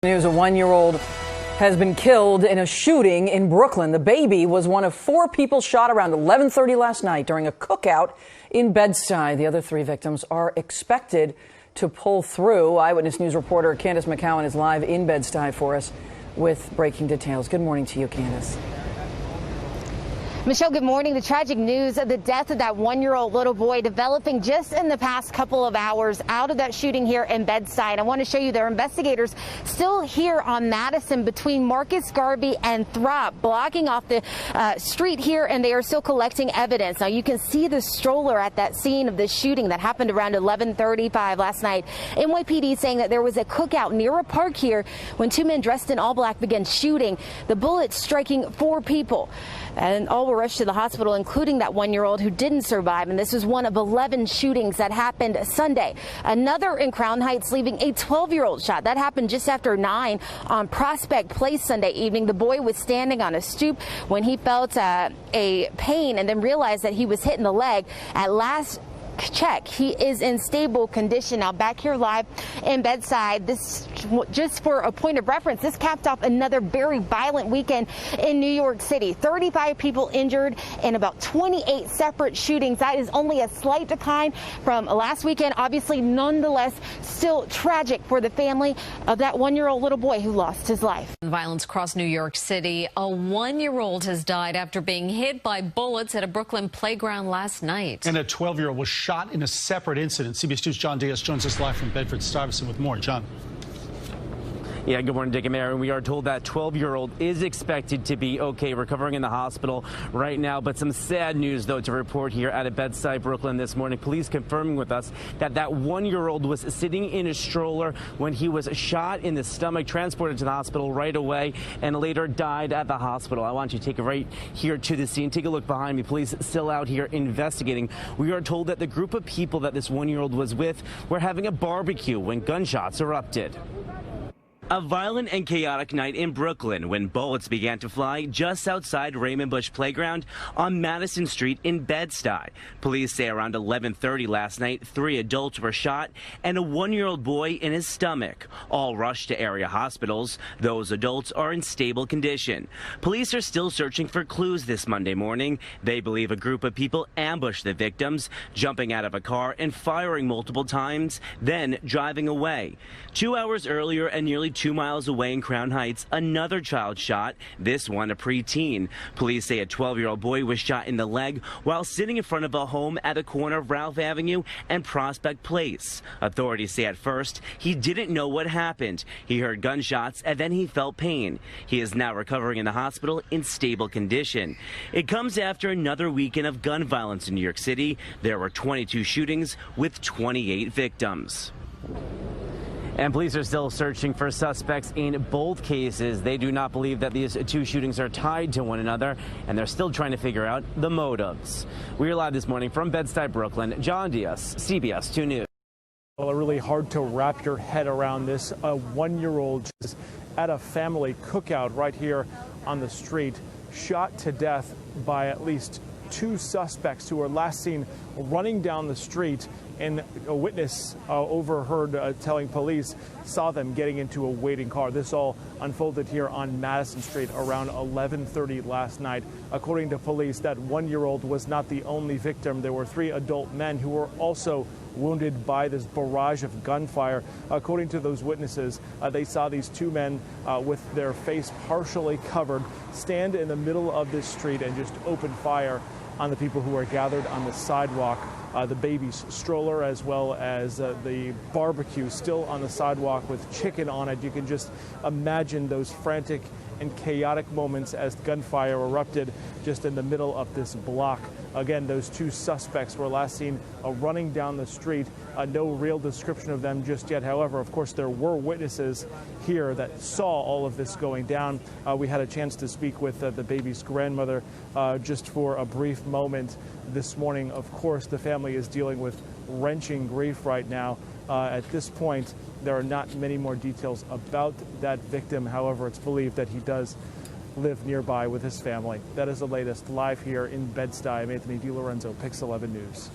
News: a one-year-old has been killed in a shooting in Brooklyn. The baby was one of 4 people shot around 11:30 last night during a cookout in Bed-Stuy. The other 3 victims are expected to pull through. Eyewitness News reporter Candace McCowan is live in Bed-Stuy for us with breaking details. Good morning to you, Candace. Michelle, good morning. The tragic news of the death of that 1-year-old little boy developing just in the past couple of hours out of that shooting here in Bed-Stuy. I want to show you their investigators still here on Madison between Marcus Garvey and Throp, blocking off the street here, and they are still collecting evidence. Now, you can see the stroller at that scene of the shooting that happened around 11:35 last night. NYPD saying that there was a cookout near a park here when 2 men dressed in all black began shooting, the bullets striking 4 people. And all were rushed to the hospital, including that 1-year-old who didn't survive. And this was one of 11 shootings that happened Sunday. Another in Crown Heights, leaving a 12-year-old shot. That happened just after 9 on Prospect Place Sunday evening. The boy was standing on a stoop when he felt a pain and then realized that he was hit in the leg. At last check, he is in stable condition. Now back here live in Bed-Stuy, this just for a point of reference, this capped off another very violent weekend in New York City. 35 people injured in about 28 separate shootings. That is only a slight decline from last weekend. Obviously, nonetheless, still tragic for the family of that 1-year-old little boy who lost his life. Violence across New York City. A 1-year-old has died after being hit by bullets at a Brooklyn playground last night. And a 12-year-old was shot in a separate incident. CBS 2's John Diaz joins us live from Bedford-Stuyvesant with more. John. Yeah, good morning, Dick and Mary. We are told that 12-year-old is expected to be okay, recovering in the hospital right now. But some sad news, though, to report here out of Bed-Stuy, Brooklyn this morning. Police confirming with us that that 1-year-old was sitting in a stroller when he was shot in the stomach, transported to the hospital right away, and later died at the hospital. I want you to take it right here to the scene. Take a look behind me. Police still out here investigating. We are told that the group of people that this 1-year-old was with were having a barbecue when gunshots erupted. A violent and chaotic night in Brooklyn when bullets began to fly just outside Raymond Bush Playground on Madison Street in Bed-Stuy. Police say around 11:30 last night, 3 adults were shot and a 1-year-old boy in his stomach. All rushed to area hospitals. Those adults are in stable condition. Police are still searching for clues this Monday morning. They believe a group of people ambushed the victims, jumping out of a car and firing multiple times, then driving away. 2 hours earlier and nearly 2 miles away in Crown Heights, another child shot, this one a preteen. Police say a 12-year-old boy was shot in the leg while sitting in front of a home at the corner of Ralph Avenue and Prospect Place. Authorities say at first he didn't know what happened. He heard gunshots and then he felt pain. He is now recovering in the hospital in stable condition. It comes after another weekend of gun violence in New York City. There were 22 shootings with 28 victims. And police are still searching for suspects in both cases. They do not believe that these 2 shootings are tied to one another, and they're still trying to figure out the motives. We are live this morning from Bed-Stuy, Brooklyn. John Diaz, CBS 2 News. Well, really hard to wrap your head around this. A 1-year-old just at a family cookout right here on the street, shot to death by at least 2 suspects who were last seen running down the street, and a witness overheard telling police saw them getting into a waiting car. This all unfolded here on Madison Street around 11:30 last night. According to police, that 1-year-old was not the only victim. There were 3 adult men who were also wounded by this barrage of gunfire. According to those witnesses, they saw these 2 men with their face partially covered stand in the middle of this street and just open fire on the people who are gathered on the sidewalk. The baby's stroller as well as the barbecue still on the sidewalk with chicken on it. You can just imagine those frantic and chaotic moments as gunfire erupted just in the middle of this block. Again, those 2 suspects were last seen running down the street. No real description of them just yet. However, of course, there were witnesses here that saw all of this going down. We had a chance to speak with the baby's grandmother just for a brief moment this morning. Of course, the family is dealing with wrenching grief right now. At this point, there are not many more details about that victim. However, it's believed that he does live nearby with his family. That is the latest live here in Bed-Stuy. I'm Anthony DiLorenzo, PIX11 News.